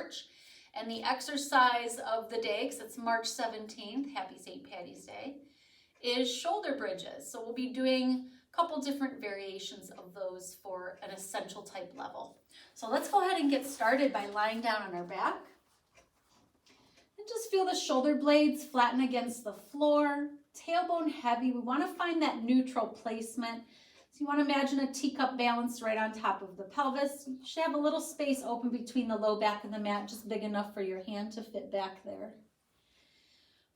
March. And the exercise of the day, because it's March 17th, happy St. Patty's Day, is shoulder bridges. So we'll be doing a couple different variations of those for an essential type level. So let's go ahead and get started by lying down on our back. And just feel the shoulder blades flatten against the floor, tailbone heavy. We want to find that neutral placement. So you want to imagine a teacup balanced right on top of the pelvis. You should have a little space open between the low back and the mat, just big enough for your hand to fit back there.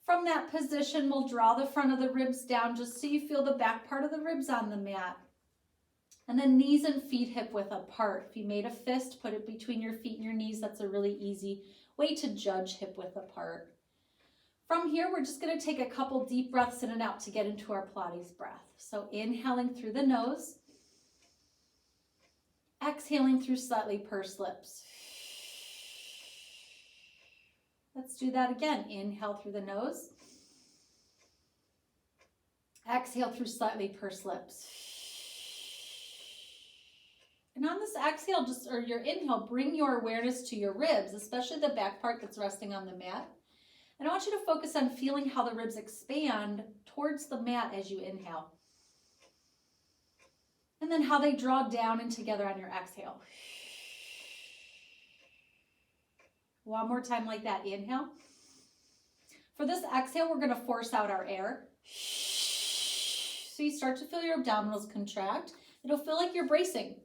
From that position, we'll draw the front of the ribs down just so you feel the back part of the ribs on the mat. And then knees and feet hip width apart. If you made a fist, put it between your feet and your knees. That's a really easy way to judge hip width apart. From here, we're just going to take a couple deep breaths in and out to get into our Pilates breath. So inhaling through the nose, exhaling through slightly pursed lips. Let's do that again. Inhale through the nose. Exhale through slightly pursed lips. And on this exhale, or your inhale, bring your awareness to your ribs, especially the back part that's resting on the mat. And I want you to focus on feeling how the ribs expand towards the mat as you inhale. And then how they draw down and together on your exhale. One more time like that. Inhale. For this exhale, we're going to force out our air. So you start to feel your abdominals contract. It'll feel like you're bracing.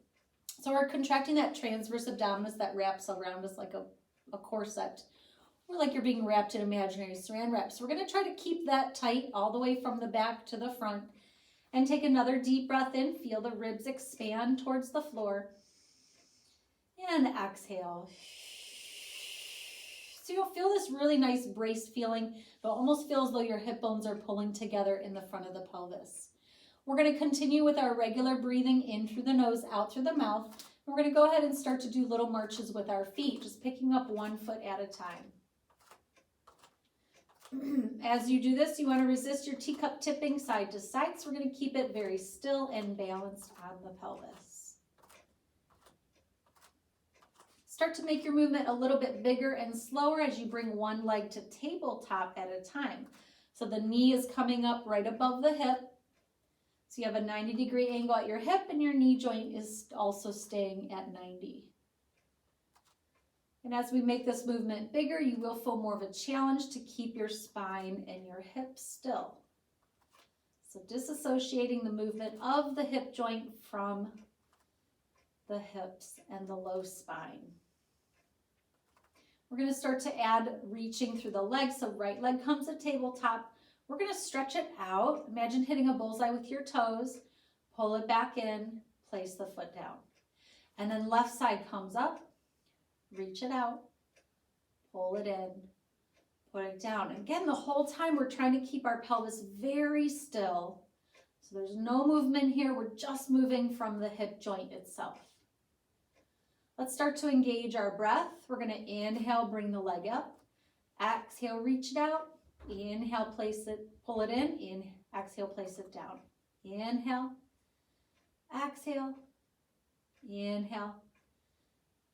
So we're contracting that transverse abdominis that wraps around us like a corset. Or like you're being wrapped in imaginary saran wrap. So we're going to try to keep that tight all the way from the back to the front. And take another deep breath in. Feel the ribs expand towards the floor. And exhale. So you'll feel this really nice braced feeling, but almost feels as though your hip bones are pulling together in the front of the pelvis. We're going to continue with our regular breathing in through the nose, out through the mouth. We're going to go ahead and start to do little marches with our feet, just picking up 1 foot at a time. As you do this, you want to resist your teacup tipping side to side, so we're going to keep it very still and balanced on the pelvis. Start to make your movement a little bit bigger and slower as you bring one leg to tabletop at a time. So the knee is coming up right above the hip. So you have a 90-degree angle at your hip and your knee joint is also staying at 90. And as we make this movement bigger, you will feel more of a challenge to keep your spine and your hips still. So disassociating the movement of the hip joint from the hips and the low spine. We're going to start to add reaching through the legs. So right leg comes to tabletop. We're going to stretch it out. Imagine hitting a bullseye with your toes. Pull it back in. Place the foot down. And then left side comes up. Reach it out. Pull it in. Put it down. Again, the whole time we're trying to keep our pelvis very still. So there's no movement here. We're just moving from the hip joint itself. Let's start to engage our breath. We're going to inhale, bring the leg up. Exhale, reach it out. Inhale, place it, pull it in. Exhale, place it down. Inhale. Exhale. Inhale.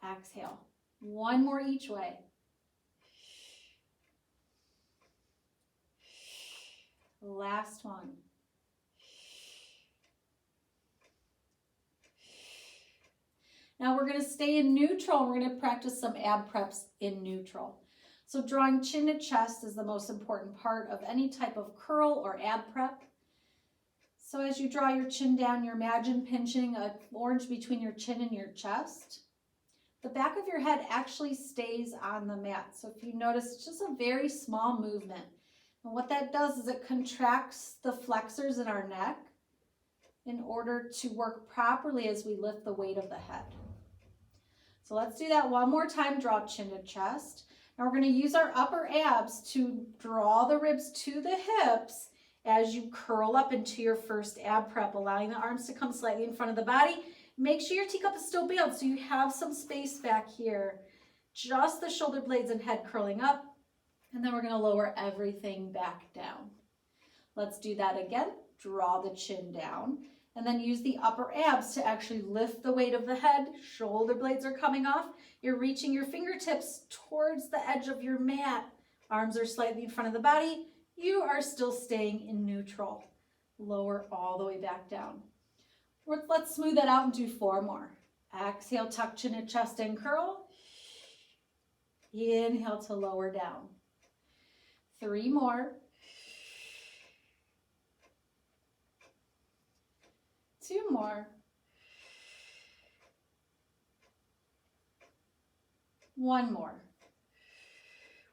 Exhale. One more each way. Last one. Now we're going to stay in neutral and we're going to practice some ab preps in neutral. So drawing chin to chest is the most important part of any type of curl or ab prep. So as you draw your chin down, you imagine pinching an orange between your chin and your chest. The back of your head actually stays on the mat. So if you notice, it's just a very small movement. And what that does is it contracts the flexors in our neck in order to work properly as we lift the weight of the head. So let's do that one more time. Draw chin to chest. Now we're going to use our upper abs to draw the ribs to the hips as you curl up into your first ab prep, allowing the arms to come slightly in front of the body. Make sure your teacup is still balanced so you have some space back here. Just the shoulder blades and head curling up. And then we're going to lower everything back down. Let's do that again. Draw the chin down. And then use the upper abs to actually lift the weight of the head. Shoulder blades are coming off. You're reaching your fingertips towards the edge of your mat. Arms are slightly in front of the body. You are still staying in neutral. Lower all the way back down. Let's smooth that out and do 4 more. Exhale, tuck chin and chest and curl. Inhale to lower down. 3 more. 2 more. 1 more.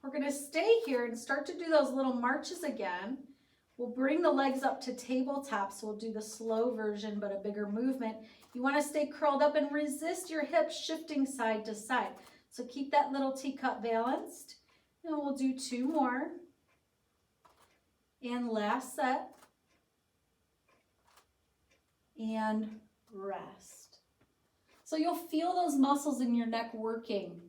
We're going to stay here and start to do those little marches again. We'll bring the legs up to tabletop, so we'll do the slow version, but a bigger movement. You want to stay curled up and resist your hips shifting side to side. So keep that little teacup balanced. And we'll do 2 more. And last set. And rest. So you'll feel those muscles in your neck working,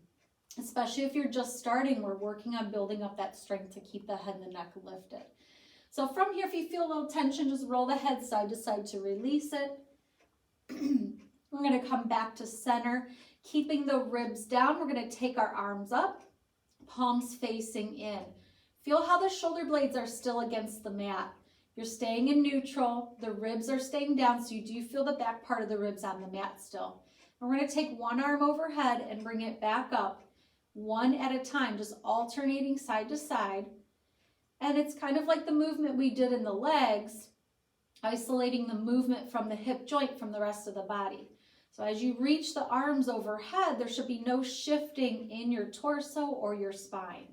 especially if you're just starting. We're working on building up that strength to keep the head and the neck lifted. So from here, if you feel a little tension, just roll the head side to side to release it. We're going to come back to center, keeping the ribs down. We're going to take our arms up, palms facing in. Feel how the shoulder blades are still against the mat. You're staying in neutral. The ribs are staying down, so you do feel the back part of the ribs on the mat still. And we're going to take one arm overhead and bring it back up, one at a time, just alternating side to side. And it's kind of like the movement we did in the legs, isolating the movement from the hip joint from the rest of the body. So as you reach the arms overhead, there should be no shifting in your torso or your spine.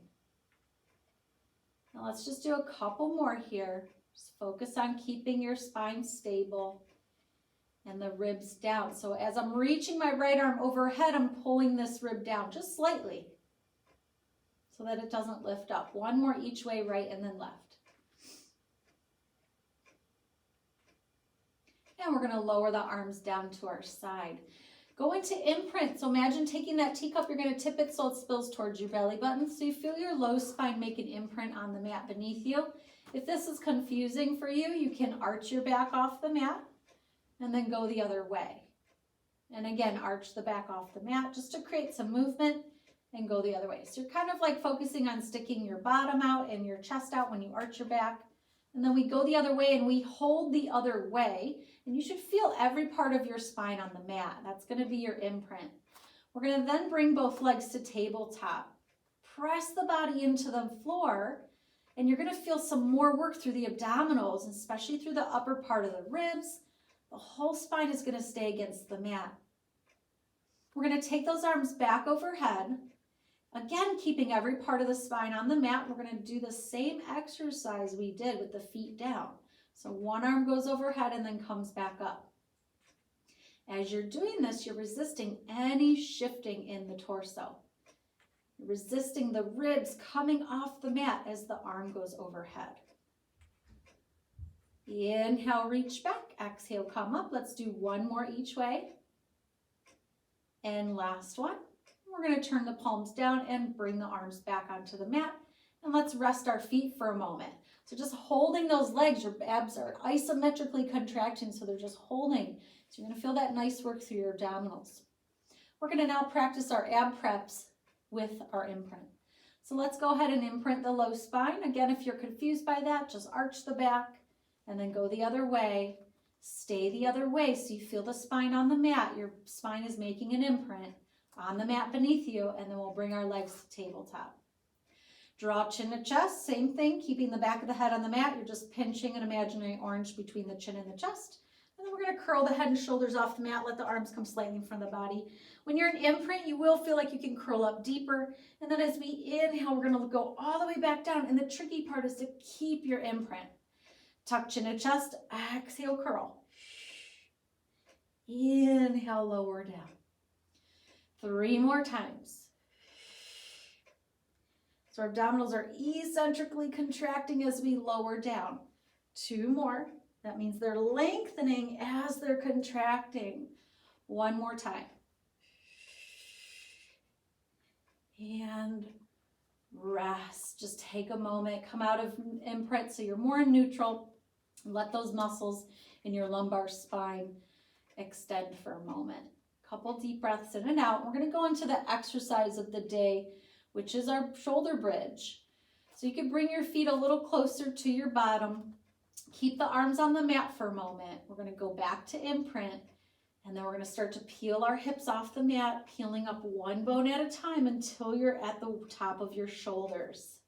Now let's just do a couple more here. Just focus on keeping your spine stable and the ribs down. So as I'm reaching my right arm overhead, I'm pulling this rib down just slightly so that it doesn't lift up. 1 more each way, right and then left. And we're going to lower the arms down to our side. Go into imprint. So imagine taking that teacup, you're going to tip it so it spills towards your belly button. So you feel your low spine make an imprint on the mat beneath you. If this is confusing for you, you can arch your back off the mat and then go the other way. And again, arch the back off the mat just to create some movement and go the other way. So you're kind of like focusing on sticking your bottom out and your chest out when you arch your back. And then we go the other way and we hold the other way. And you should feel every part of your spine on the mat. That's going to be your imprint. We're going to then bring both legs to tabletop. Press the body into the floor. And you're going to feel some more work through the abdominals, especially through the upper part of the ribs. The whole spine is going to stay against the mat. We're going to take those arms back overhead. Again, keeping every part of the spine on the mat. We're going to do the same exercise we did with the feet down. So one arm goes overhead and then comes back up. As you're doing this, you're resisting any shifting in the torso. You're resisting the ribs coming off the mat as the arm goes overhead. Inhale, reach back. Exhale, come up. Let's do 1 more each way. And last one. We're going to turn the palms down and bring the arms back onto the mat. And let's rest our feet for a moment. So just holding those legs, your abs are isometrically contracting, so they're just holding. So you're going to feel that nice work through your abdominals. We're going to now practice our ab preps with our imprint. So let's go ahead and imprint the low spine. Again, if you're confused by that, just arch the back and then go the other way. Stay the other way so you feel the spine on the mat. Your spine is making an imprint on the mat beneath you, and then we'll bring our legs to tabletop. Draw chin to chest, same thing, keeping the back of the head on the mat. You're just pinching an imaginary orange between the chin and the chest. And then we're going to curl the head and shoulders off the mat, let the arms come slightly in front of the body. When you're in imprint, you will feel like you can curl up deeper. And then as we inhale, we're going to go all the way back down. And the tricky part is to keep your imprint. Tuck chin to chest, exhale, curl. Inhale, lower down. 3 more times. So our abdominals are eccentrically contracting as we lower down. 2 more. That means they're lengthening as they're contracting. 1 more time. And rest. Just take a moment. Come out of imprint so you're more in neutral. Let those muscles in your lumbar spine extend for a moment. Couple deep breaths in and out. We're going to go into the exercise of the day, which is our shoulder bridge. So you can bring your feet a little closer to your bottom. Keep the arms on the mat for a moment. We're going to go back to imprint, and then we're going to start to peel our hips off the mat, peeling up one bone at a time until you're at the top of your shoulders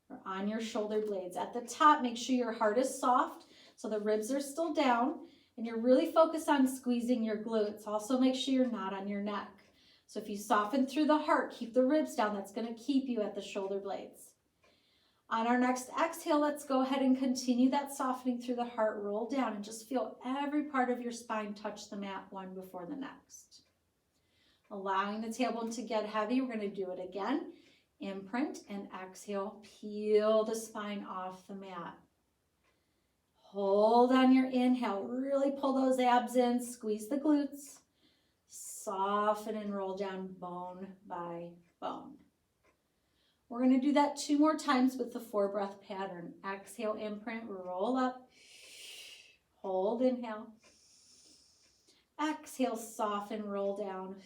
or on your shoulder blades. At the top, make sure your heart is soft so the ribs are still down, and you're really focused on squeezing your glutes. Also make sure you're not on your neck. So if you soften through the heart, keep the ribs down, that's going to keep you at the shoulder blades. On our next exhale, let's go ahead and continue that softening through the heart. Roll down and just feel every part of your spine touch the mat one before the next. Allowing the tailbone to get heavy, we're going to do it again. Imprint and exhale, peel the spine off the mat. Hold on your inhale, really pull those abs in, squeeze the glutes, soften and roll down bone by bone. We're going to do that 2 more times with the 4-breath pattern. Exhale, imprint, roll up, hold, inhale. Exhale, soften, roll down.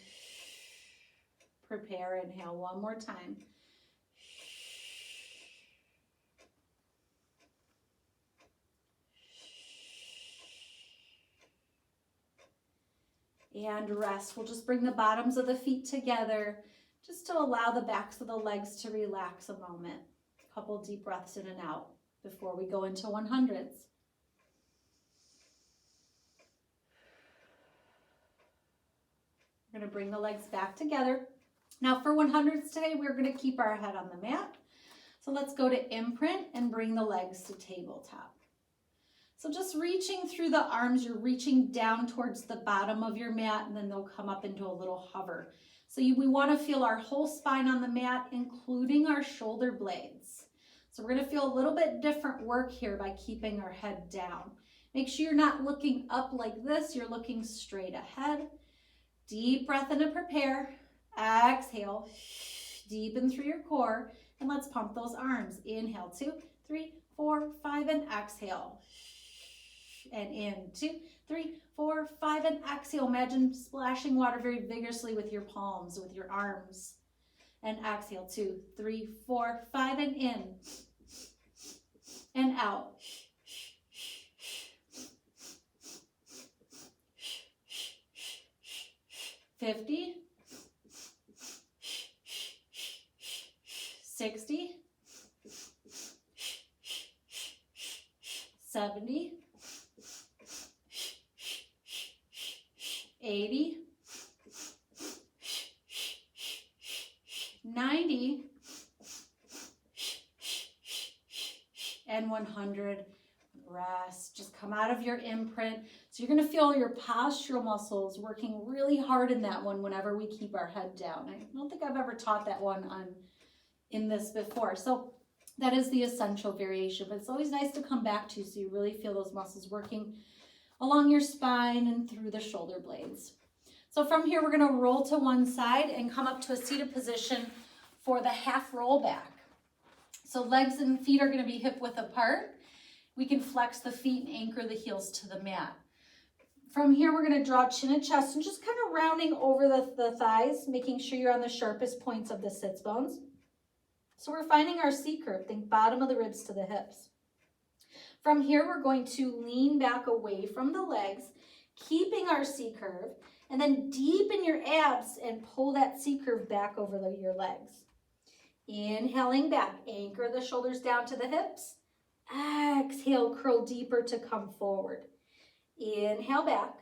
Prepare, inhale one more time. And rest. We'll just bring the bottoms of the feet together just to allow the backs of the legs to relax a moment. A couple deep breaths in and out before we go into 100s. We're going to bring the legs back together. Now for 100s today, we're going to keep our head on the mat. So let's go to imprint and bring the legs to tabletop. So just reaching through the arms, you're reaching down towards the bottom of your mat, and then they'll come up into a little hover. So we want to feel our whole spine on the mat, including our shoulder blades. So we're going to feel a little bit different work here by keeping our head down. Make sure you're not looking up like this, you're looking straight ahead. Deep breath in to prepare. Exhale, deepen through your core, and let's pump those arms. Inhale, 2, 3, 4, 5, and exhale. And in 2, 3, 4, 5, and exhale. Imagine splashing water very vigorously with your palms, with your arms. And exhale, 2, 3, 4, 5, and in. And out. 50. 60. 70. 80, 90, and 100. Rest. Just come out of your imprint. So you're going to feel your postural muscles working really hard in that one whenever we keep our head down. I don't think I've ever taught that one in this before. So that is the essential variation, but it's always nice to come back to so you really feel those muscles working along your spine and through the shoulder blades. So from here, we're going to roll to one side and come up to a seated position for the half roll back. So legs and feet are going to be hip width apart. We can flex the feet and anchor the heels to the mat. From here, we're going to draw chin and chest and just kind of rounding over the thighs, making sure you're on the sharpest points of the sits bones. So we're finding our C curve. Think bottom of the ribs to the hips. From here, we're going to lean back away from the legs, keeping our C curve, and then deepen your abs and pull that C curve back over your legs. Inhaling back, anchor the shoulders down to the hips. Exhale, curl deeper to come forward. Inhale back.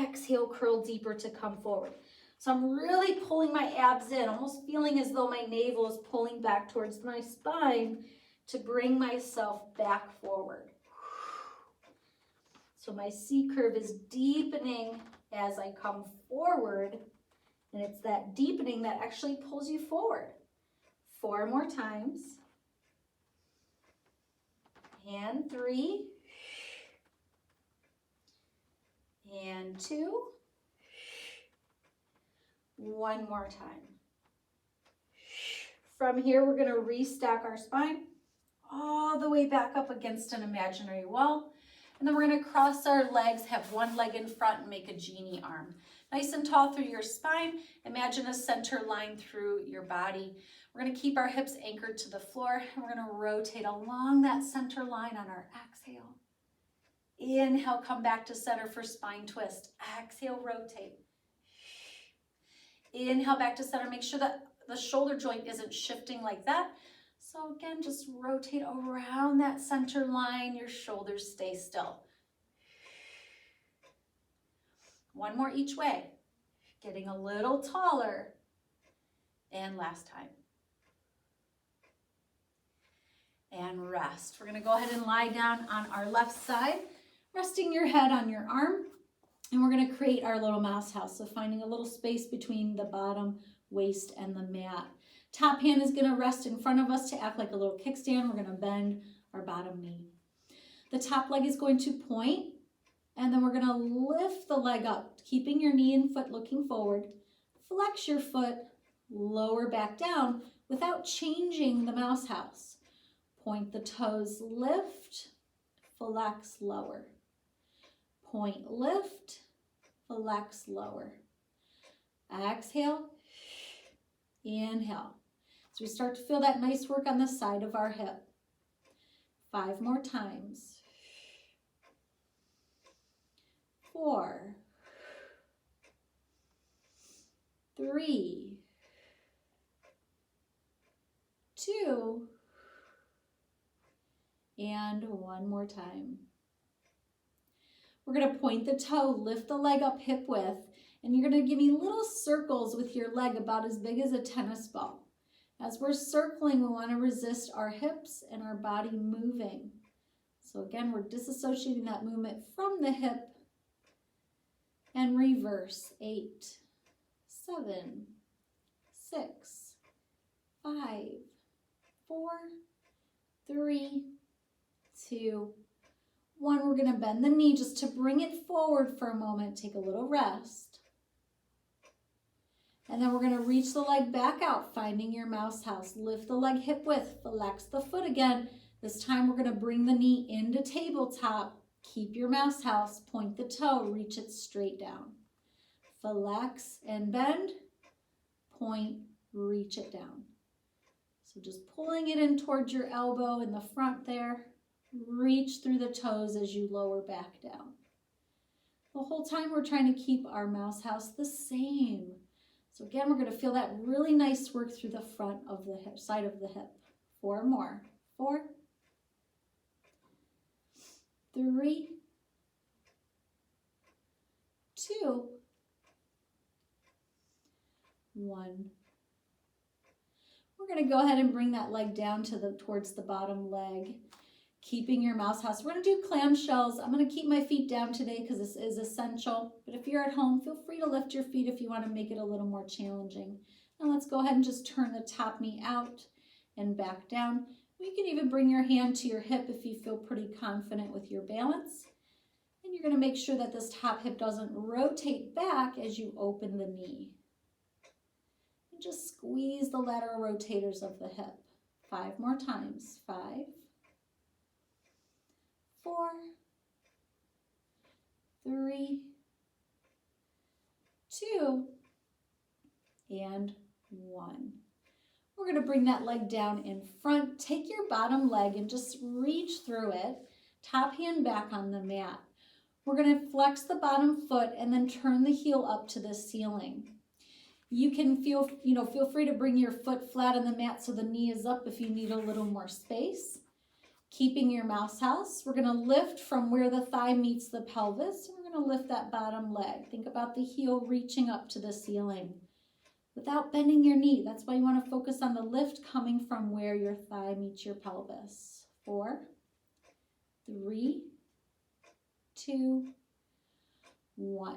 Exhale, curl deeper to come forward. So I'm really pulling my abs in, almost feeling as though my navel is pulling back towards my spine to bring myself back forward. So my C curve is deepening as I come forward, and it's that deepening that actually pulls you forward. 4 more times. And 3. And 2. 1 more time. From here, we're going to restack our spine. all the way back up against an imaginary wall. And then we're going to cross our legs, have one leg in front, and make a genie arm. Nice and tall through your spine. Imagine a center line through your body. We're going to keep our hips anchored to the floor, and we're going to rotate along that center line on our exhale. Inhale, come back to center for spine twist. Exhale, rotate. Inhale, back to center. Make sure that the shoulder joint isn't shifting like that. So again, just rotate around that center line. Your shoulders stay still. One more each way. Getting a little taller. And last time. And rest. We're going to go ahead and lie down on our left side, resting your head on your arm. And we're going to create our little mouse house. So finding a little space between the bottom waist and the mat. Top hand is going to rest in front of us to act like a little kickstand. We're going to bend our bottom knee. The top leg is going to point, and then we're going to lift the leg up, keeping your knee and foot looking forward. Flex your foot, lower back down without changing the mouse house. Point the toes, lift, flex, lower. Point, lift, flex, lower. Exhale, inhale. So we start to feel that nice work on the side of our hip. 5 more times. 4, 3, 2, and 1 more time. We're going to point the toe, lift the leg up hip width, and you're going to give me little circles with your leg about as big as a tennis ball. As we're circling, we want to resist our hips and our body moving. So again, we're disassociating that movement from the hip and reverse. 8, 7, 6, 5, 4, 3, 2, 1. We're going to bend the knee just to bring it forward for a moment. Take a little rest. And then we're going to reach the leg back out, finding your mouse house. Lift the leg hip width, flex the foot again. This time we're going to bring the knee into tabletop. Keep your mouse house, point the toe, reach it straight down. Flex and bend, point, reach it down. So just pulling it in towards your elbow in the front there. Reach through the toes as you lower back down. The whole time we're trying to keep our mouse house the same. So again, we're going to feel that really nice work through the front of the hip, side of the hip. 4 more. 4, 3, 2, 1. We're going to go ahead and bring that leg down towards the bottom leg, keeping your mouse house. We're going to do clamshells. I'm going to keep my feet down today because this is essential. But if you're at home, feel free to lift your feet if you want to make it a little more challenging. Now let's go ahead and just turn the top knee out and back down. You can even bring your hand to your hip if you feel pretty confident with your balance. And you're going to make sure that this top hip doesn't rotate back as you open the knee. And just squeeze the lateral rotators of the hip. 5 more times. 5, 4, 3, 2, and 1. We're going to bring that leg down in front. Take your bottom leg and just reach through it. Top hand back on the mat. We're going to flex the bottom foot and then turn the heel up to the ceiling. You can feel free to bring your foot flat on the mat so the knee is up if you need a little more space. Keeping your mouse house, we're going to lift from where the thigh meets the pelvis. And we're going to lift that bottom leg. Think about the heel reaching up to the ceiling without bending your knee. That's why you want to focus on the lift coming from where your thigh meets your pelvis. 4, 3, 2, 1.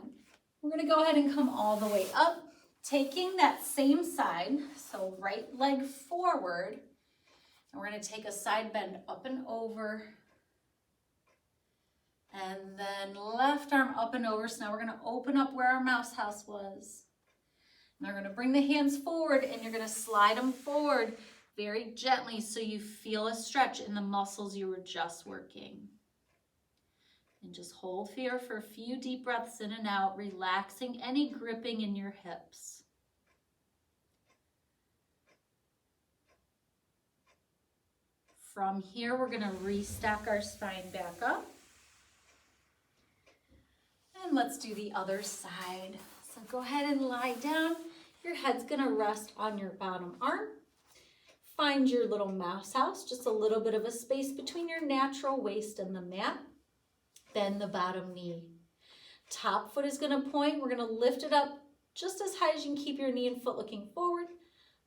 We're going to go ahead and come all the way up, taking that same side, so right leg forward. And we're going to take a side bend up and over. And then left arm up and over. So now we're going to open up where our mouse house was. And we're going to bring the hands forward and you're going to slide them forward, very gently so you feel a stretch in the muscles you were just working. And just hold here for a few deep breaths in and out, relaxing any gripping in your hips. From here, we're going to restack our spine back up. And let's do the other side. So go ahead and lie down. Your head's going to rest on your bottom arm. Find your little mouse house, just a little bit of a space between your natural waist and the mat. Bend the bottom knee. Top foot is going to point. We're going to lift it up just as high as you can keep your knee and foot looking forward.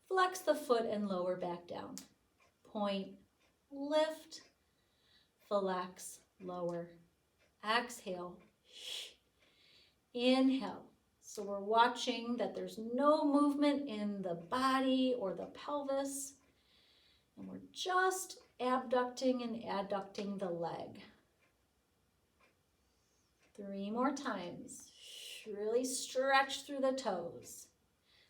Flex the foot and lower back down. Point, lift, flex, lower. Exhale. Inhale. So we're watching that there's no movement in the body or the pelvis. And we're just abducting and adducting the leg. 3 more times. Really stretch through the toes.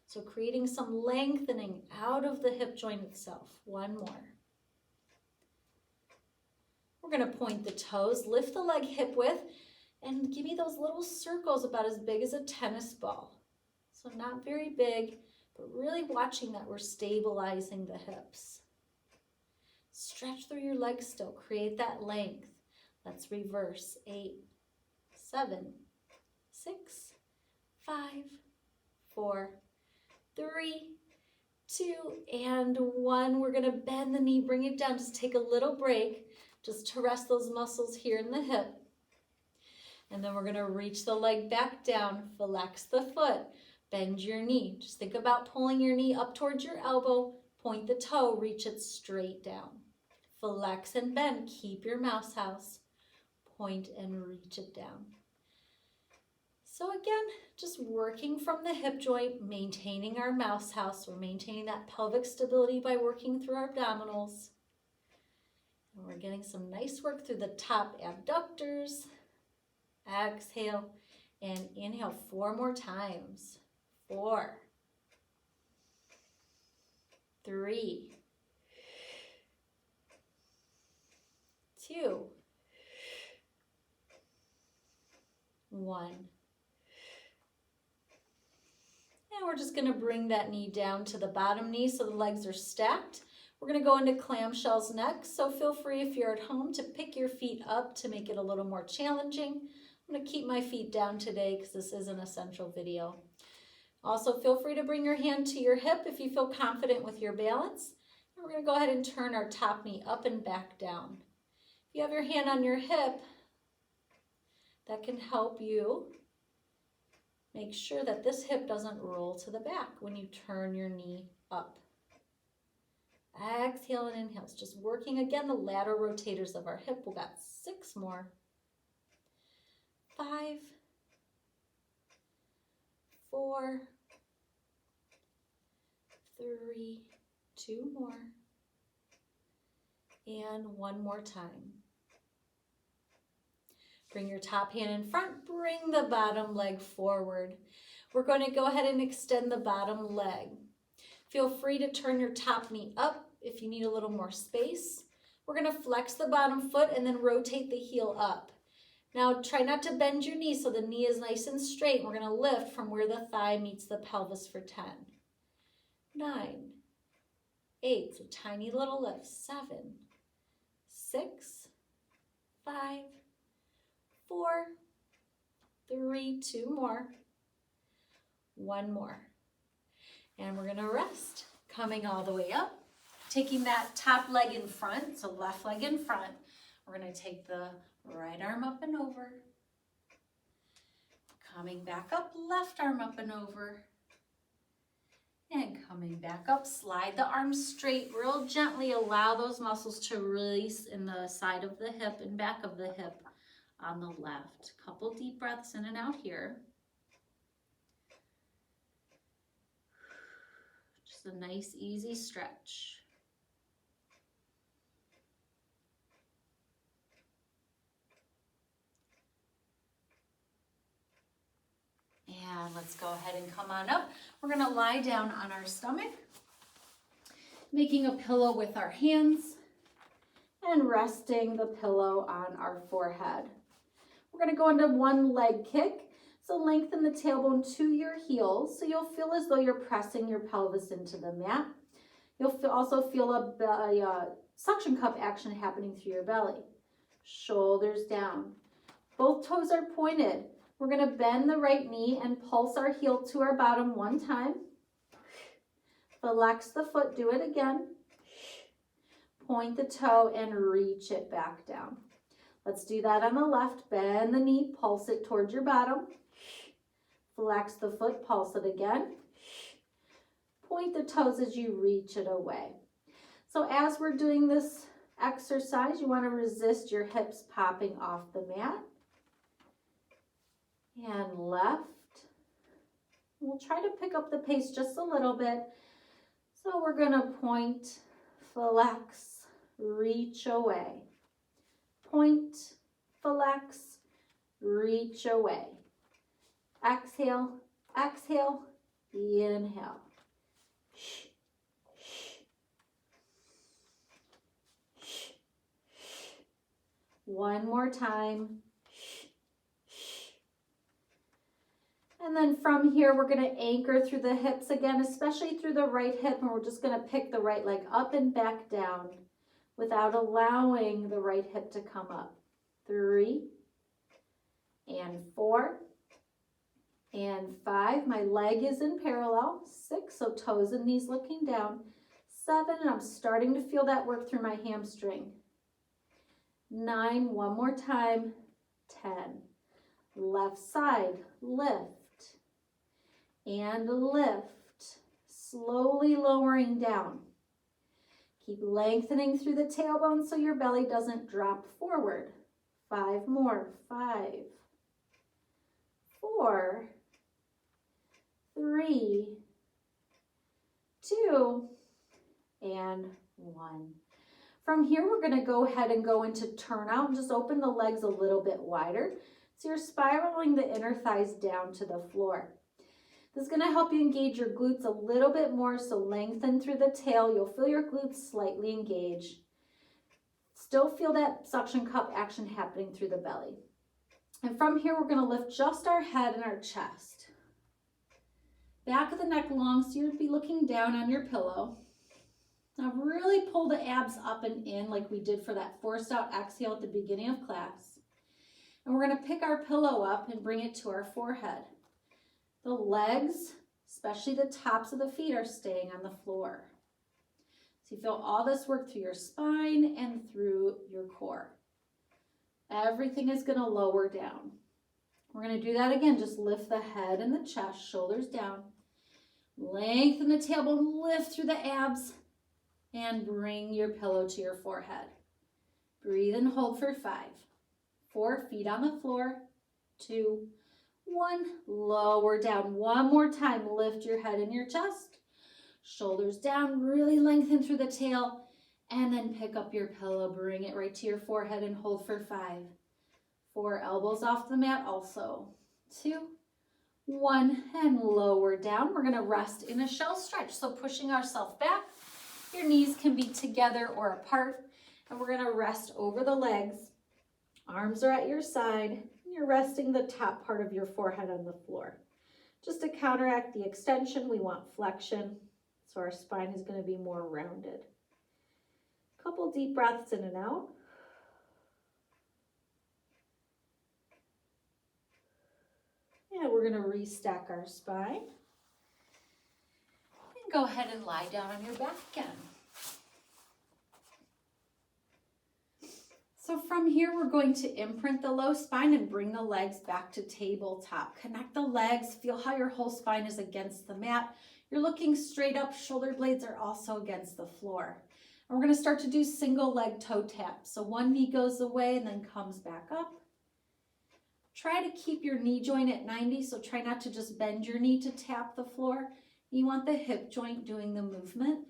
So creating some lengthening out of the hip joint itself. 1 more. We're going to point the toes, lift the leg hip width, and give me those little circles about as big as a tennis ball. So not very big, but really watching that we're stabilizing the hips. Stretch through your legs still. Create that length. Let's reverse. 8, 7, 6, 5, 4, 3, 2, and 1. We're going to bend the knee, bring it down. Just take a little break just to rest those muscles here in the hip. And then we're going to reach the leg back down, flex the foot, bend your knee. Just think about pulling your knee up towards your elbow, point the toe, reach it straight down. Flex and bend, keep your mouse house, point and reach it down. So again, just working from the hip joint, maintaining our mouse house. We're maintaining that pelvic stability by working through our abdominals. And we're getting some nice work through the top abductors. Exhale and inhale 4 more times. 4, 3, 2, 1. And we're just going to bring that knee down to the bottom knee so the legs are stacked. We're going to go into clamshells next, so feel free if you're at home to pick your feet up to make it a little more challenging. I'm going to keep my feet down today because this is an essential video. Also, feel free to bring your hand to your hip if you feel confident with your balance. And we're going to go ahead and turn our top knee up and back down. If you have your hand on your hip, that can help you make sure that this hip doesn't roll to the back when you turn your knee up. Exhale and inhale. Just working again the lateral rotators of our hip. We've got 6 more. 5, 4, 3, 2 more, and 1 more time. Bring your top hand in front, bring the bottom leg forward. We're going to go ahead and extend the bottom leg. Feel free to turn your top knee up if you need a little more space. We're going to flex the bottom foot and then rotate the heel up. Now try not to bend your knee so the knee is nice and straight. We're going to lift from where the thigh meets the pelvis for 10, 9, 8, so tiny little lift, 7, 6, 5, 4, 3, 2 more, 1 more. And we're going to rest, coming all the way up, taking that top leg in front, so left leg in front. We're going to take the right arm up and over. Coming back up, left arm up and over. And coming back up, slide the arms straight, real gently. Allow those muscles to release in the side of the hip and back of the hip on the left. Couple deep breaths in and out here. Just a nice, easy stretch. And let's go ahead and come on up. We're going to lie down on our stomach. making a pillow with our hands and resting the pillow on our forehead. We're going to go into one leg kick. So lengthen the tailbone to your heels so you'll feel as though you're pressing your pelvis into the mat. You'll also feel a suction cup action happening through your belly. Shoulders down. Both toes are pointed. We're going to bend the right knee and pulse our heel to our bottom one time. Flex the foot, do it again. Point the toe and reach it back down. Let's do that on the left. Bend the knee, pulse it towards your bottom. Flex the foot, pulse it again. Point the toes as you reach it away. So as we're doing this exercise, you want to resist your hips popping off the mat. And left. We'll try to pick up the pace just a little bit. So we're going to point, flex, reach away. Point, flex, reach away. Exhale, exhale, inhale. One more time. And then from here, we're going to anchor through the hips again, especially through the right hip. And we're just going to pick the right leg up and back down without allowing the right hip to come up. 3 and 4 and 5. My leg is in parallel. 6, so toes and knees looking down. 7, and I'm starting to feel that work through my hamstring. 9, one more time. 10. Left side, lift and lift, slowly lowering down. Keep lengthening through the tailbone so your belly doesn't drop forward. 5 more. 5, 4, 3, 2, and 1. From here, we're going to go ahead and go into turnout and just open the legs a little bit wider. So you're spiraling the inner thighs down to the floor. This is going to help you engage your glutes a little bit more, so lengthen through the tail. You'll feel your glutes slightly engage. Still feel that suction cup action happening through the belly. And from here, we're going to lift just our head and our chest. Back of the neck long, so you'd be looking down on your pillow. Now really pull the abs up and in like we did for that forced out exhale at the beginning of class. And we're going to pick our pillow up and bring it to our forehead. The legs, especially the tops of the feet, are staying on the floor. So you feel all this work through your spine and through your core. Everything is going to lower down. We're going to do that again. Just lift the head and the chest, shoulders down. Lengthen the tailbone, lift through the abs, and bring your pillow to your forehead. Breathe and hold for 5. 4, feet on the floor. 2, 1, lower down. One more time, lift your head and your chest. Shoulders down, really lengthen through the tail, and then pick up your pillow, bring it right to your forehead and hold for 5. 4, elbows off the mat also. 2, 1, and lower down. We're going to rest in a shell stretch, so pushing ourselves back. Your knees can be together or apart, and we're going to rest over the legs. Arms are at your side. You're resting the top part of your forehead on the floor. Just to counteract the extension, we want flexion, so our spine is going to be more rounded. Couple deep breaths in and out. And we're going to restack our spine. And go ahead and lie down on your back again. So from here, we're going to imprint the low spine and bring the legs back to tabletop. Connect the legs, feel how your whole spine is against the mat. You're looking straight up, shoulder blades are also against the floor. And we're gonna start to do single leg toe taps. So one knee goes away and then comes back up. Try to keep your knee joint at 90, so try not to just bend your knee to tap the floor. You want the hip joint doing the movement.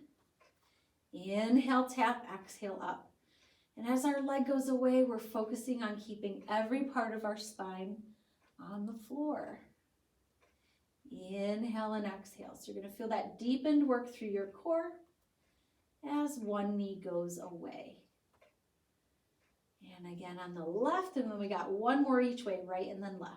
Inhale, tap, exhale, up. And as our leg goes away, we're focusing on keeping every part of our spine on the floor. Inhale and exhale. So you're going to feel that deepened work through your core as one knee goes away. And again on the left, and then we got one more each way, right and then left.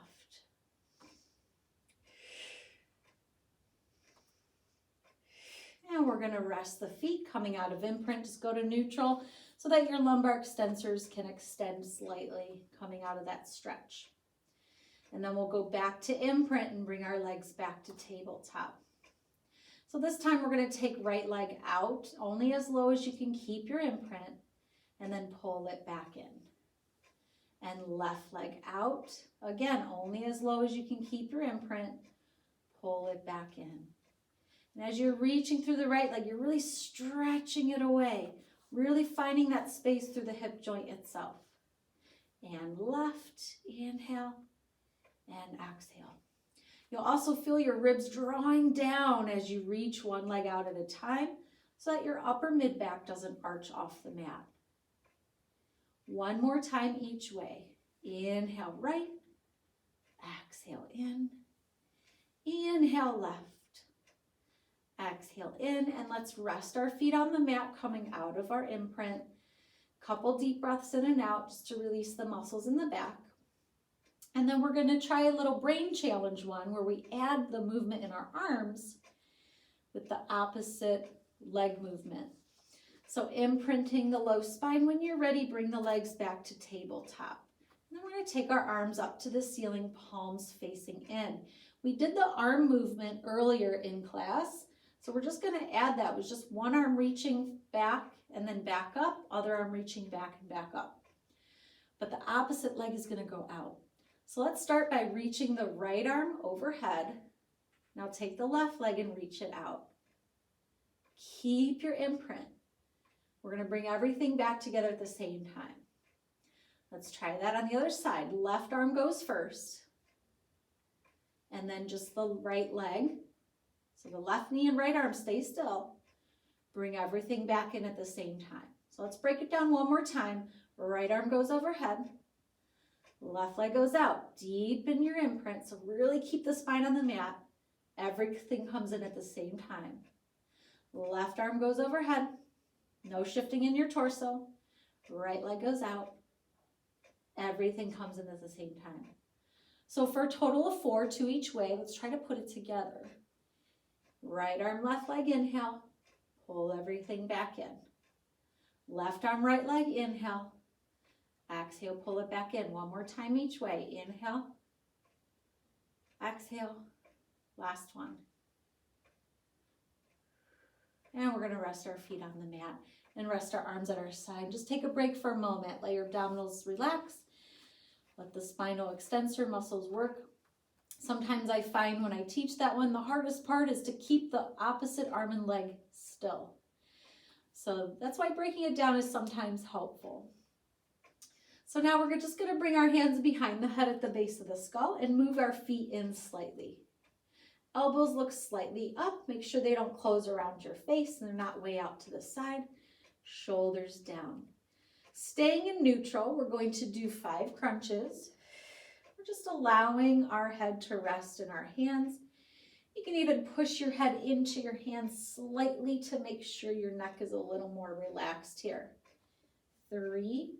And we're going to rest the feet coming out of imprint. Just go to neutral so that your lumbar extensors can extend slightly coming out of that stretch. And then we'll go back to imprint and bring our legs back to tabletop. So this time we're going to take right leg out only as low as you can keep your imprint, and then pull it back in. And left leg out, again, only as low as you can keep your imprint, pull it back in. And as you're reaching through the right leg, you're really stretching it away, really finding that space through the hip joint itself. And left, inhale, and exhale. You'll also feel your ribs drawing down as you reach one leg out at a time so that your upper mid-back doesn't arch off the mat. One more time each way. Inhale right, exhale in, inhale left, exhale in, and let's rest our feet on the mat coming out of our imprint. Couple deep breaths in and out just to release the muscles in the back. And then we're going to try a little brain challenge one where we add the movement in our arms with the opposite leg movement. So imprinting the low spine. When you're ready, bring the legs back to tabletop. And then we're going to take our arms up to the ceiling, palms facing in. We did the arm movement earlier in class, so we're just going to add that with just one arm reaching back and then back up, other arm reaching back and back up. But the opposite leg is going to go out. So let's start by reaching the right arm overhead. Now take the left leg and reach it out. Keep your imprint. We're going to bring everything back together at the same time. Let's try that on the other side. Left arm goes first. And then just the right leg. So the left knee and right arm stay still. Bring everything back in at the same time. So let's break it down one more time. Right arm goes overhead. Left leg goes out. Deepen your imprint. So really keep the spine on the mat. Everything comes in at the same time. Left arm goes overhead. No shifting in your torso. Right leg goes out. Everything comes in at the same time. So for a total of 4, 2 each way, let's try to put it together. Right arm, left leg, inhale. Pull everything back in. Left arm, right leg, inhale. Exhale, pull it back in. One more time each way. Inhale. Exhale. Last one. And we're going to rest our feet on the mat and rest our arms at our side. Just take a break for a moment. Let your abdominals relax. Let the spinal extensor muscles work. Sometimes I find when I teach that one, the hardest part is to keep the opposite arm and leg still. So that's why breaking it down is sometimes helpful. So now we're just going to bring our hands behind the head at the base of the skull and move our feet in slightly. Elbows look slightly up. Make sure they don't close around your face and they're not way out to the side. Shoulders down. Staying in neutral, we're going to do 5 crunches. We're just allowing our head to rest in our hands. You can even push your head into your hands slightly to make sure your neck is a little more relaxed here. 3.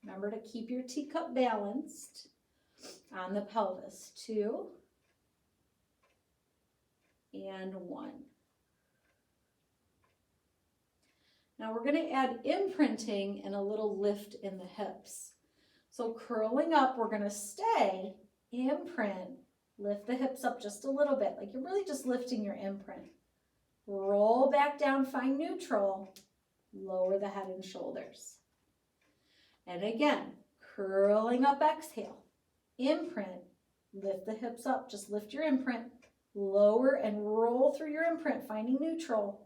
Remember to keep your teacup balanced on the pelvis. 2. And 1. Now we're going to add imprinting and a little lift in the hips. So curling up, we're going to stay, imprint, lift the hips up just a little bit, like you're really just lifting your imprint. Roll back down, find neutral, lower the head and shoulders. And again, curling up, exhale, imprint, lift the hips up, just lift your imprint, lower and roll through your imprint, finding neutral.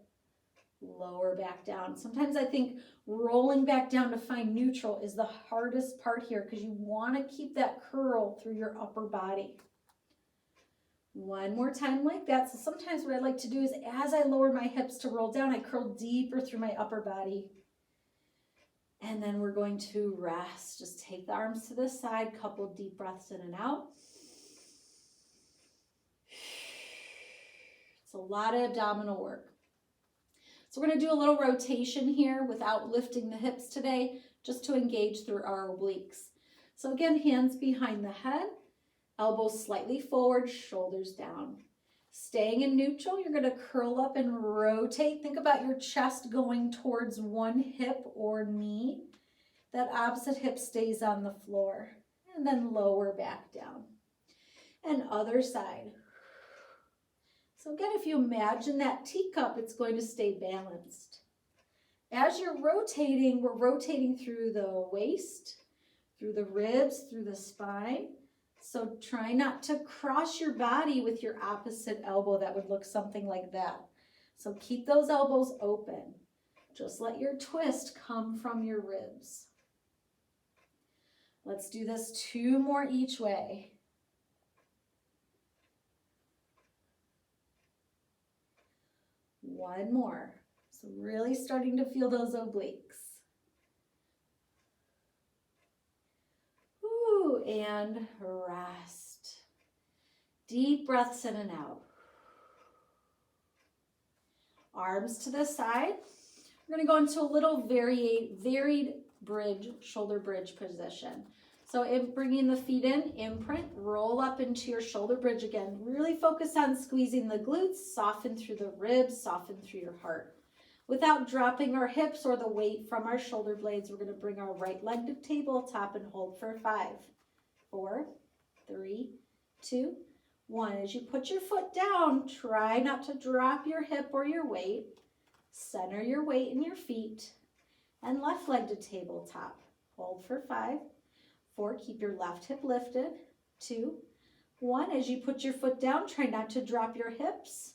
Lower back down. Sometimes I think rolling back down to find neutral is the hardest part here because you want to keep that curl through your upper body. One more time like that. So sometimes what I like to do is as I lower my hips to roll down, I curl deeper through my upper body. And then we're going to rest. Just take the arms to the side, couple deep breaths in and out. It's a lot of abdominal work. So we're going to do a little rotation here without lifting the hips today, just to engage through our obliques. So again, hands behind the head, elbows slightly forward, shoulders down. Staying in neutral, you're going to curl up and rotate. Think about your chest going towards one hip or knee. That opposite hip stays on the floor. And then lower back down. And other side. So again, if you imagine that teacup, it's going to stay balanced. As you're rotating, we're rotating through the waist, through the ribs, through the spine. So try not to cross your body with your opposite elbow. That would look something like that. So keep those elbows open. Just let your twist come from your ribs. Let's do this 2 more each way. One more. So really starting to feel those obliques. Ooh, and rest. Deep breaths in and out. Arms to the side. We're going to go into a little varied bridge, shoulder bridge position. So bringing the feet in, imprint, roll up into your shoulder bridge again. Really focus on squeezing the glutes, soften through the ribs, soften through your heart. Without dropping our hips or the weight from our shoulder blades, we're going to bring our right leg to tabletop and hold for 5, 4, 3, 2, 1. As you put your foot down, try not to drop your hip or your weight. Center your weight in your feet. And left leg to tabletop. Hold for 5, 4, keep your left hip lifted. 2, 1. As you put your foot down, try not to drop your hips.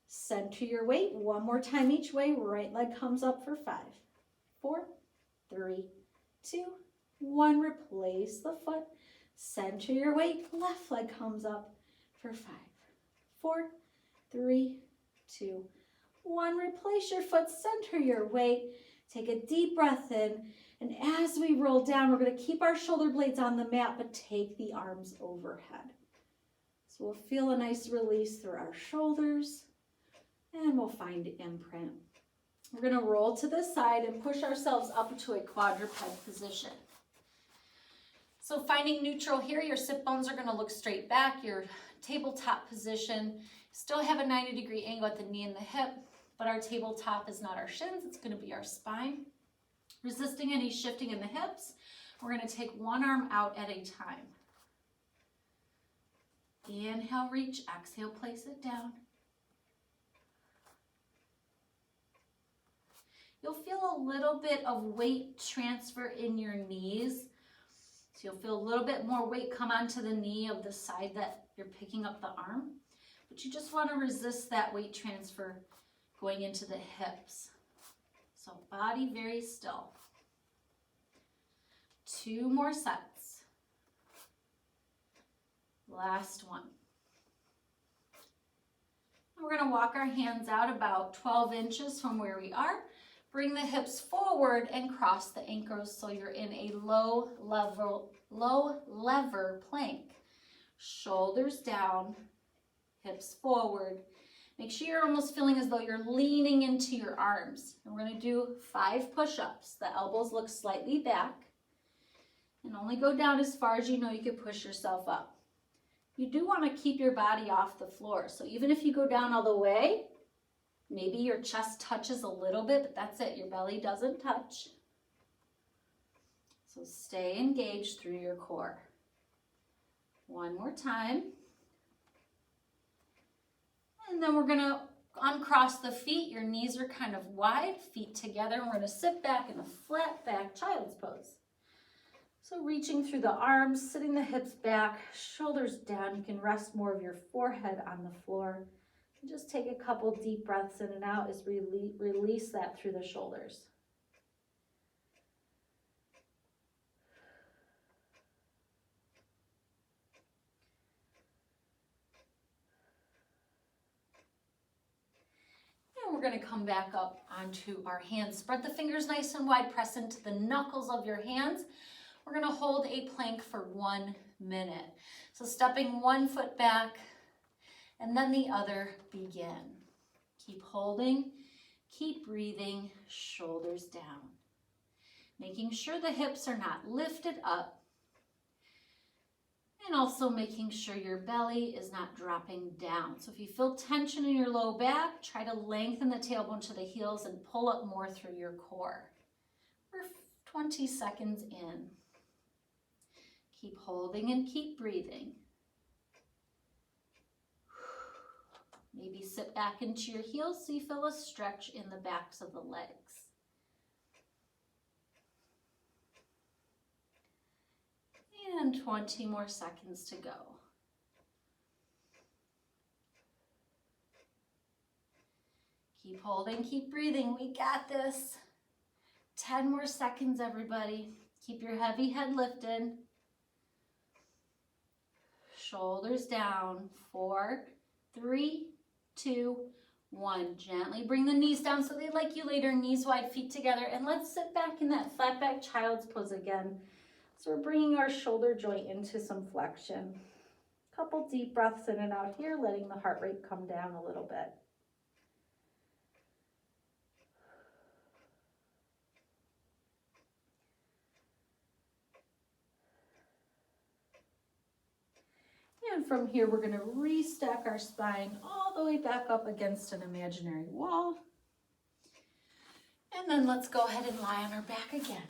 Center your weight. One more time each way. Right leg comes up for 5, 4, 3, 2, 1. Replace the foot. Center your weight. Left leg comes up for 5, 4, 3, 2, 1. Replace your foot. Center your weight. Take a deep breath in. And as we roll down, we're going to keep our shoulder blades on the mat, but take the arms overhead. So we'll feel a nice release through our shoulders. And we'll find imprint. We're going to roll to the side and push ourselves up to a quadruped position. So finding neutral here, your sit bones are going to look straight back. Your tabletop position, still have a 90-degree angle at the knee and the hip, but our tabletop is not our shins, it's going to be our spine. Resisting any shifting in the hips, we're going to take one arm out at a time. Inhale, reach, exhale, place it down. You'll feel a little bit of weight transfer in your knees. So you'll feel a little bit more weight come onto the knee of the side that you're picking up the arm. But you just want to resist that weight transfer going into the hips. So body very still. 2 more sets. Last one. We're going to walk our hands out about 12 inches from where we are. Bring the hips forward and cross the ankles so you're in a low lever plank. Shoulders down, hips forward. Make sure you're almost feeling as though you're leaning into your arms. And we're going to do 5 push-ups. The elbows look slightly back. And only go down as far as you know you can push yourself up. You do want to keep your body off the floor. So even if you go down all the way, maybe your chest touches a little bit, but that's it. Your belly doesn't touch. So stay engaged through your core. One more time. And then we're going to uncross the feet. Your knees are kind of wide, feet together. And we're going to sit back in a flat back child's pose. So reaching through the arms, sitting the hips back, shoulders down. You can rest more of your forehead on the floor. And just take a couple deep breaths in and out as we release that through the shoulders. And we're going to come back up onto our hands. Spread the fingers nice and wide, press into the knuckles of your hands. We're going to hold a plank for 1 minute. So stepping one foot back and then the other, begin. Keep holding, Keep breathing, shoulders down. Making sure the hips are not lifted up. And also making sure your belly is not dropping down. So if you feel tension in your low back, try to lengthen the tailbone to the heels and pull up more through your core. We're 20 seconds in. Keep holding and keep breathing. Maybe sit back into your heels so you feel a stretch in the backs of the legs. And 20 more seconds to go. Keep holding, keep breathing. We got this. 10 more seconds, everybody. Keep your heavy head lifted. Shoulders down. 4, 3, 2, 1. Gently bring the knees down so they like you later. Knees wide, feet together. And let's sit back in that flat back child's pose again. So we're bringing our shoulder joint into some flexion. Couple deep breaths in and out here, letting the heart rate come down a little bit. And from here, we're going to restack our spine all the way back up against an imaginary wall. And then let's go ahead and lie on our back again.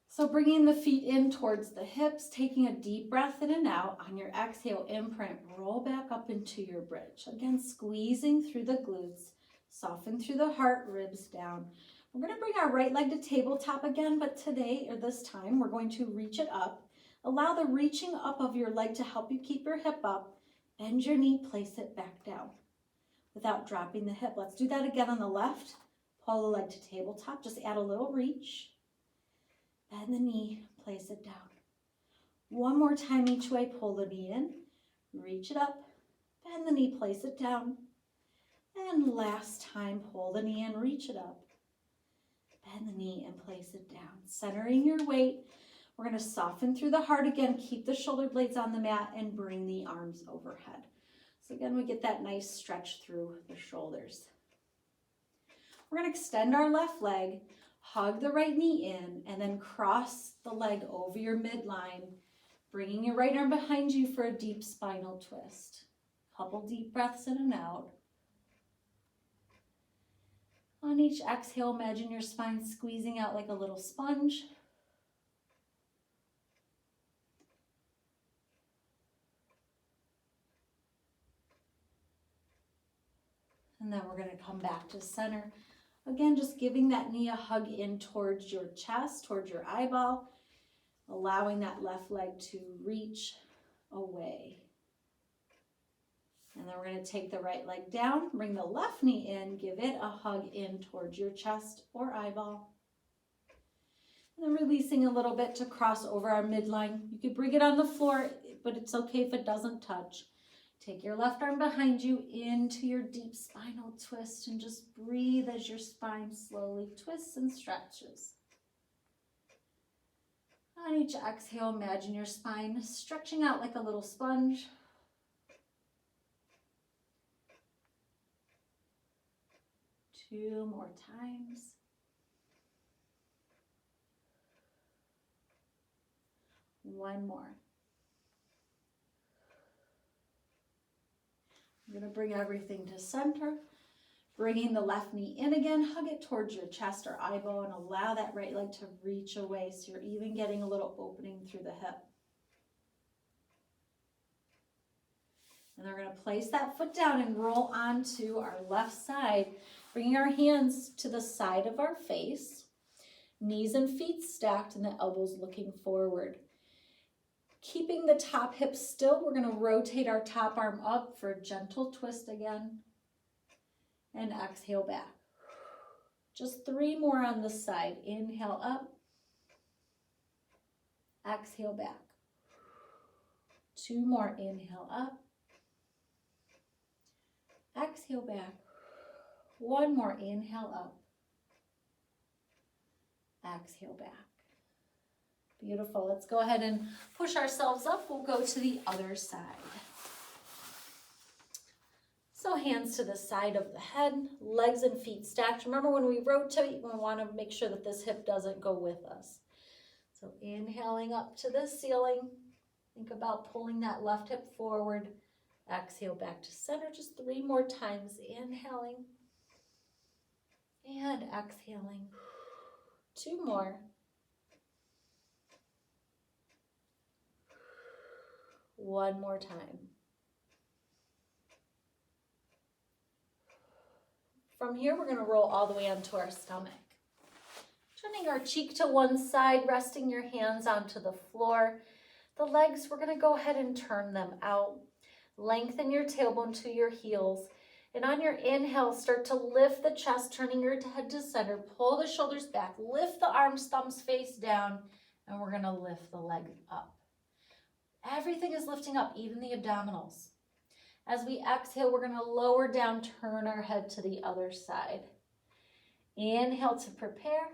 So bringing the feet in towards the hips, taking a deep breath in and out. On your exhale, imprint, roll back up into your bridge. Again, squeezing through the glutes, soften through the heart, ribs down. We're going to bring our right leg to tabletop again, but today, or this time, we're going to reach it up. Allow the reaching up of your leg to help you keep your hip up. Bend your knee, place it back down without dropping the hip. Let's do that again on the left. Pull the leg to tabletop, just add a little reach. Bend the knee, place it down. One more time each way, pull the knee in, reach it up, bend the knee, place it down. And last time, pull the knee in, reach it up, bend the knee and place it down. Centering your weight, we're going to soften through the heart again, keep the shoulder blades on the mat and bring the arms overhead. So again, we get that nice stretch through the shoulders. We're going to extend our left leg, hug the right knee in, and then cross the leg over your midline, bringing your right arm behind you for a deep spinal twist. Couple deep breaths in and out. On each exhale, imagine your spine squeezing out like a little sponge. And then we're going to come back to center. Again, just giving that knee a hug in towards your chest, towards your eyeball, allowing that left leg to reach away. And then we're going to take the right leg down, bring the left knee in, give it a hug in towards your chest or eyeball. And then releasing a little bit to cross over our midline. You could bring it on the floor, but it's okay if it doesn't touch. Take your left arm behind you into your deep spinal twist and just breathe as your spine slowly twists and stretches. On each exhale, imagine your spine stretching out like a little sponge. Two more times. One more. I'm going to bring everything to center, bringing the left knee in again, hug it towards your chest or eyeball and allow that right leg to reach away so you're even getting a little opening through the hip. And then we're going to place that foot down and roll onto our left side, bringing our hands to the side of our face, knees and feet stacked and the elbows looking forward. Keeping the top hip still, we're going to rotate our top arm up for a gentle twist again. And exhale back. Just 3 more on this side. Inhale up. Exhale back. 2 more. Inhale up. Exhale back. 1 more. Inhale up. Exhale back. Beautiful. Let's go ahead and push ourselves up. We'll go to the other side. So hands to the side of the head, legs and feet stacked. Remember, when we rotate, we want to make sure that this hip doesn't go with us. So inhaling up to the ceiling. Think about pulling that left hip forward. Exhale back to center just 3 more times. Inhaling and exhaling. 2 more. 1 more time. From here, we're going to roll all the way onto our stomach. Turning our cheek to one side, resting your hands onto the floor. The legs, we're going to go ahead and turn them out. Lengthen your tailbone to your heels. And on your inhale, start to lift the chest, turning your head to center. Pull the shoulders back. Lift the arms, thumbs face down. And we're going to lift the leg up. Everything is lifting up, even the abdominals. As we exhale, we're going to lower down, turn our head to the other side. Inhale to prepare.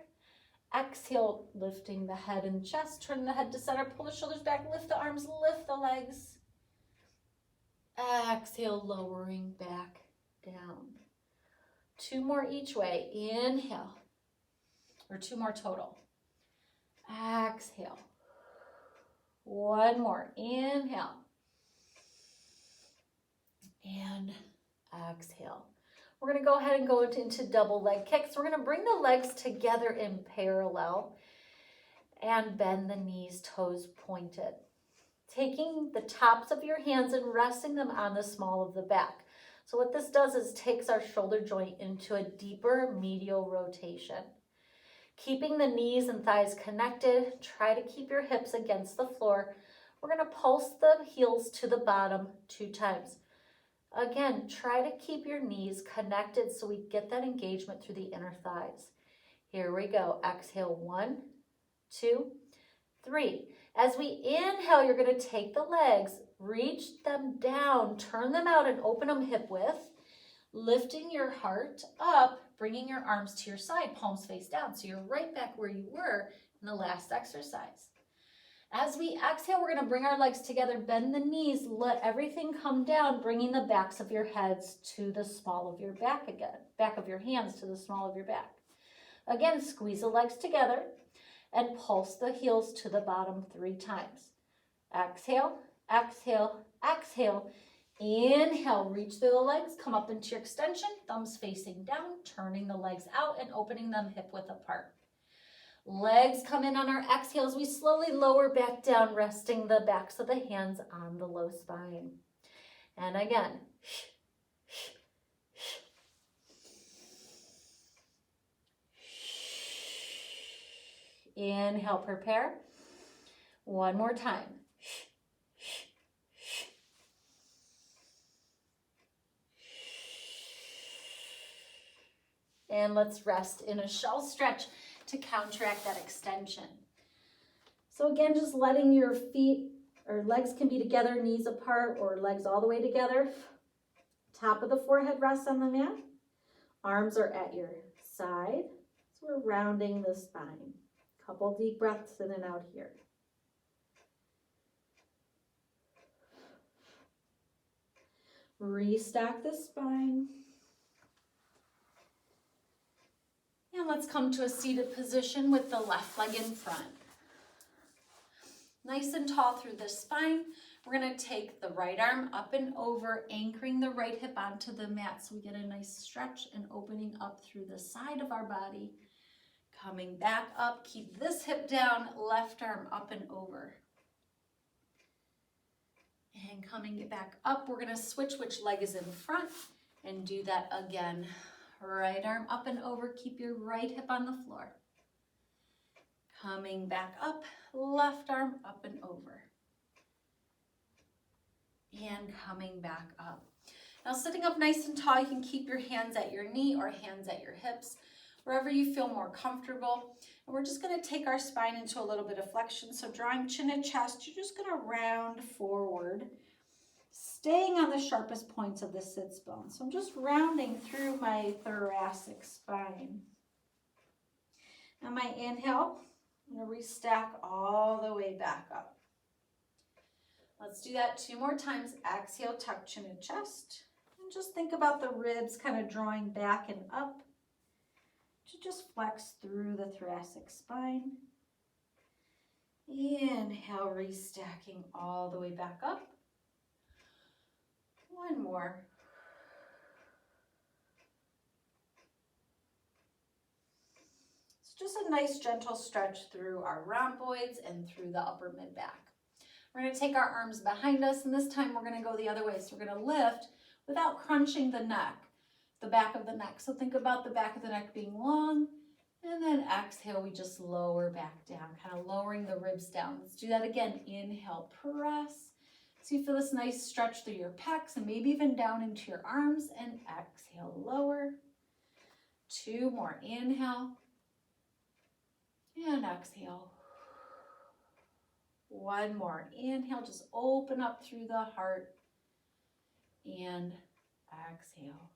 Exhale, lifting the head and chest, turn the head to center, pull the shoulders back, lift the arms, lift the legs. Exhale, lowering back down. 2 more each way. Inhale, or 2 more total. Exhale. 1 more. Inhale. And exhale. We're going to go ahead and go into double leg kicks. We're going to bring the legs together in parallel and bend the knees, toes pointed. Taking the tops of your hands and resting them on the small of the back. So what this does is takes our shoulder joint into a deeper medial rotation. Keeping the knees and thighs connected, try to keep your hips against the floor. We're going to pulse the heels to the bottom 2 times. Again, try to keep your knees connected so we get that engagement through the inner thighs. Here we go. Exhale, 1, 2, 3. As we inhale, you're going to take the legs, reach them down, turn them out and open them hip width, lifting your heart up, bringing your arms to your side, palms face down. So you're right back where you were in the last exercise. As we exhale, we're going to bring our legs together, bend the knees, let everything come down, bringing the backs of your heads to the small of your back again, back of your hands to the small of your back. Again, squeeze the legs together and pulse the heels to the bottom 3 times. Exhale, exhale, exhale. Inhale, reach through the legs, come up into your extension, thumbs facing down, turning the legs out and opening them hip width apart. Legs come in on our exhales. We slowly lower back down, resting the backs of the hands on the low spine. And again. Inhale, prepare. 1 more time. And let's rest in a shell stretch to counteract that extension. So again, just letting your feet or legs can be together, knees apart, or legs all the way together. Top of the forehead rests on the mat. Arms are at your side. So we're rounding the spine. Couple deep breaths in and out here. Restack the spine. And let's come to a seated position with the left leg in front. Nice and tall through the spine. We're going to take the right arm up and over, anchoring the right hip onto the mat so we get a nice stretch and opening up through the side of our body. Coming back up, keep this hip down, left arm up and over. And coming back up, we're going to switch which leg is in front and do that again. Right arm up and over, keep your right hip on the floor. Coming back up, left arm up and over. And coming back up. Now sitting up nice and tall, you can keep your hands at your knee or hands at your hips, wherever you feel more comfortable. And we're just going to take our spine into a little bit of flexion. So drawing chin to chest, you're just going to round forward, staying on the sharpest points of the sits bone. So I'm just rounding through my thoracic spine. Now my inhale, I'm going to restack all the way back up. Let's do that 2 more times. Exhale, tuck chin to chest. And just think about the ribs kind of drawing back and up to just flex through the thoracic spine. Inhale, restacking all the way back up. One more. It's just a nice gentle stretch through our rhomboids and through the upper mid back. We're going to take our arms behind us, and this time we're going to go the other way. So we're going to lift without crunching the neck, the back of the neck. So think about the back of the neck being long, and then exhale, we just lower back down, kind of lowering the ribs down. Let's do that again. Inhale, press. So you feel this nice stretch through your pecs and maybe even down into your arms, and exhale, lower. Two more. Inhale and exhale. One more. Inhale, just open up through the heart and exhale.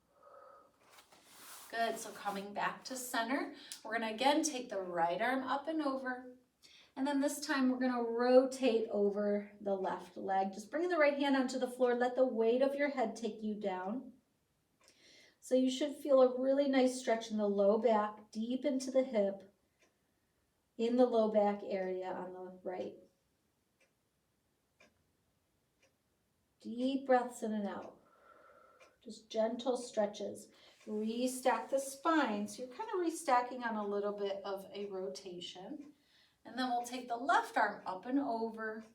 Good. So coming back to center, we're going to again take the right arm up and over. And then this time we're going to rotate over the left leg. Just bring the right hand onto the floor. Let the weight of your head take you down. So you should feel a really nice stretch in the low back, deep into the hip, in the low back area on the right. Deep breaths in and out. Just gentle stretches. Restack the spine. So you're kind of restacking on a little bit of a rotation. And then we'll take the left arm up and over.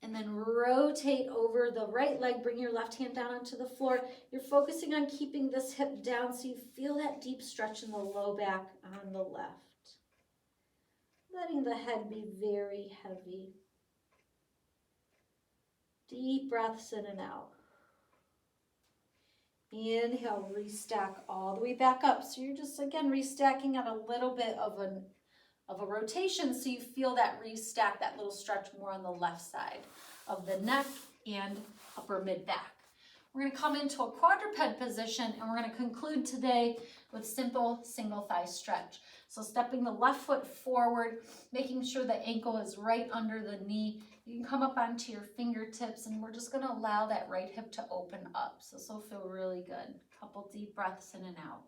And then rotate over the right leg. Bring your left hand down onto the floor. You're focusing on keeping this hip down so you feel that deep stretch in the low back on the left. Letting the head be very heavy. Deep breaths in and out. Inhale, restack all the way back up. So you're just, again, restacking on a little bit of a rotation so you feel that restack, that little stretch more on the left side of the neck and upper mid back. We're going to come into a quadruped position, and we're going to conclude today with simple single thigh stretch. So stepping the left foot forward, making sure the ankle is right under the knee. You can come up onto your fingertips, and we're just going to allow that right hip to open up. So this will feel really good. Couple deep breaths in and out.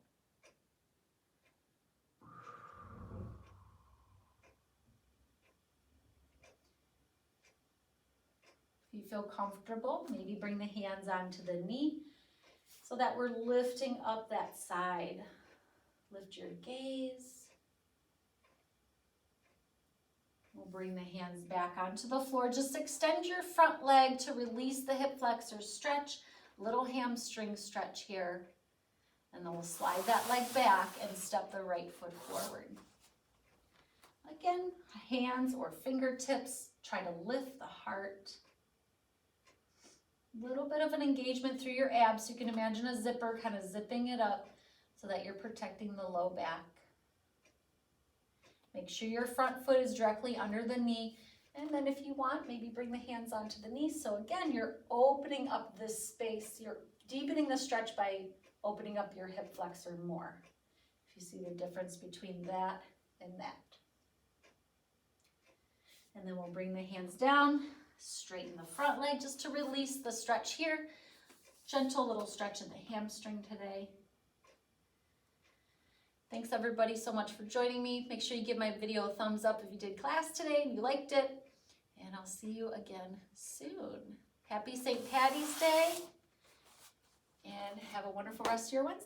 If you feel comfortable, maybe bring the hands onto the knee so that we're lifting up that side. Lift your gaze. We'll bring the hands back onto the floor. Just extend your front leg to release the hip flexor stretch. Little hamstring stretch here. And then we'll slide that leg back and step the right foot forward. Again, hands or fingertips. Try to lift the heart. Little bit of an engagement through your abs. You can imagine a zipper kind of zipping it up so that you're protecting the low back. Make sure your front foot is directly under the knee. And then if you want, maybe bring the hands onto the knees. So again, you're opening up this space. You're deepening the stretch by opening up your hip flexor more. If you see the difference between that and that. And then we'll bring the hands down, straighten the front leg just to release the stretch here. Gentle little stretch in the hamstring today. Thanks everybody so much for joining me. Make sure you give my video a thumbs up if you did class today and you liked it. And I'll see you again soon. Happy St. Patty's Day. And have a wonderful rest of your Wednesday.